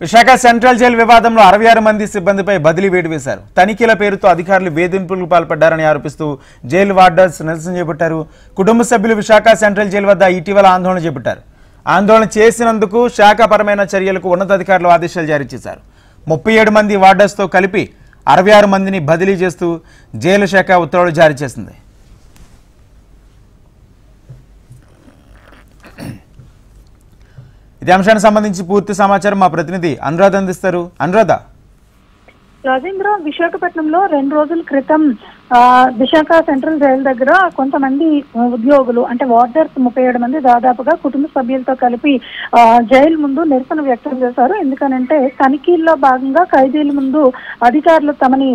Visakha central jail వివాదంలో 66 మంది సిబ్బందిపై బదిలీ వేటు వేశారు. తనిఖీల పేరుతో అధికారులు వేధింపులకు పాల్పడ్డారని ఆరోపిస్తూ జైలు వార్డర్స్ నిరసన చేపట్టారు. కుటుంబ సభ్యులు విశాఖ సెంట్రల్ జైలు వద్ద ఇటీవల ఆందోళన చేపట్టారు. ఆందోళన చేసినందుకు శాఖపరమైన చర్యలకు ఉన్నతాధికారులు ఆదేశాలు జారీ చేశారు. 37 మంది వార్డర్స్తో కలిపి 66 మందిని బదిలీ చేస్తూ జైలు శాఖ ఉత్తర్వులు జారీ చేసింది. ఇదే అంశానికి సంబంధించి పూర్తి సమాచారం మా ప్రతినిధి అనురాధ అందిస్తారు. అనురాధ. రాజేంద్ర, విశాఖపట్నంలో 2 రోజుల క్రితం విశాఖ సెంట్రల్ జైలు దగ్గర కొంతమంది ఉద్యోగులు అంటే వార్డర్స్ 37 మంది దాదాపుగా కుటుంబ సభ్యులతో కలిపి జైలు ముందు నిరసన వ్యక్తం చేశారు. ఎందుకనంటే తనిఖీల్లో భాగంగా ఖైదీల ముందు అధికారులు తమని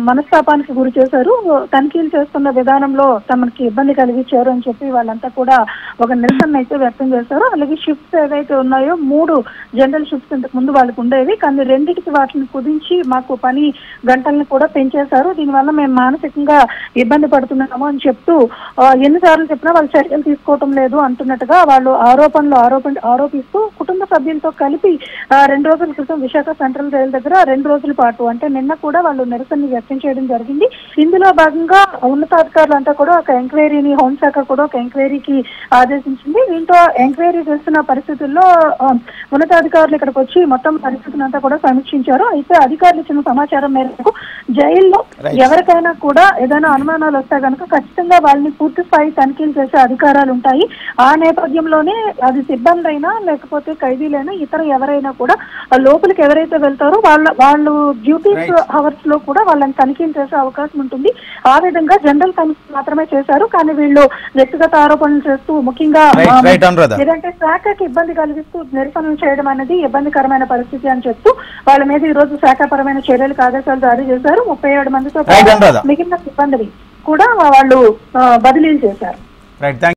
మనస్తాపానికి గురి చేశారు. తనిఖీలు చేస్తున్న విధానంలో తమకి ఇబ్బంది కలిగించారు అని చెప్పి వాళ్ళంతా కూడా ఒక నిరసన అయితే వ్యక్తం చేశారు. అలాగే షిఫ్ట్స్ ఏవైతే ఉన్నాయో 3 జనరల్ షిఫ్ట్స్ ఇంతకు ముందు వాళ్ళకు ఉండేవి, కానీ 2కి వాటిని కుదించి మాకు పని గంటలను కూడా పెంచేశారు. దీనివల్ల మేము మానసికంగా ఇబ్బంది పడుతున్నాము అని చెప్తూ ఎన్నిసార్లు చెప్పినా వాళ్ళు చర్యలు తీసుకోవటం లేదు అంటున్నట్టుగా వాళ్ళు ఆరోపిస్తూ కుటుంబ సభ్యులతో కలిపి 2 రోజుల క్రితం విశాఖ సెంట్రల్ జైలు దగ్గర 2 రోజుల పాటు అంటే నిన్న కూడా వాళ్ళు నిరసన వ్యక్తం చేయడం జరిగింది. ఇందులో భాగంగా ఉన్నతాధికారులంతా కూడా ఒక ఎంక్వైరీని, హోంశాఖ కూడా ఒక ఎంక్వైరీకి ఆదేశించింది. దీంతో ఎంక్వైరీ చేస్తున్న పరిస్థితుల్లో ఉన్నతాధికారులు ఇక్కడికి వచ్చి మొత్తం పరిస్థితిని అంతా కూడా సమీక్షించారు. అయితే అధికారులు ఇచ్చిన సమాచారం మేరకు జైల్లో ఎవరికైనా కూడా ఏదైనా అనుమానాలు వస్తే కనుక ఖచ్చితంగా వాళ్ళని పూర్తి స్థాయి తనిఖీలు చేసే అధికారాలు ఉంటాయి. ఆ నేపథ్యంలోనే అది సిబ్బంది అయినా లేకపోతే ఖైదీలైనా ఇతర ఎవరైనా కూడా లోపలికి ఎవరైతే వెళ్తారో వాళ్ళు డ్యూటీస్ అవర్స్ లో కూడా వాళ్ళని తనిఖీలు చేసే అవకాశం ఉంటుంది. ఆ విధంగా జనరల్ తనిఖీ మాత్రమే చేశారు. కానీ వీళ్ళు వ్యక్తిగత ఆరోపణలు చేస్తూ ముఖ్యంగా ఏదంటే శాఖకి ఇబ్బంది కలిగిస్తూ నిరసనలు చేయడం అనేది ఇబ్బందికరమైన పరిస్థితి అని చెప్తూ వాళ్ళ మీద ఈ రోజు శాఖపరమైన చర్యలకు ఆదేశాలు జారీ చేశారు. 37 మందితో మిగిలిన సిబ్బందిని కూడా వాళ్ళు బదిలీలు చేశారు.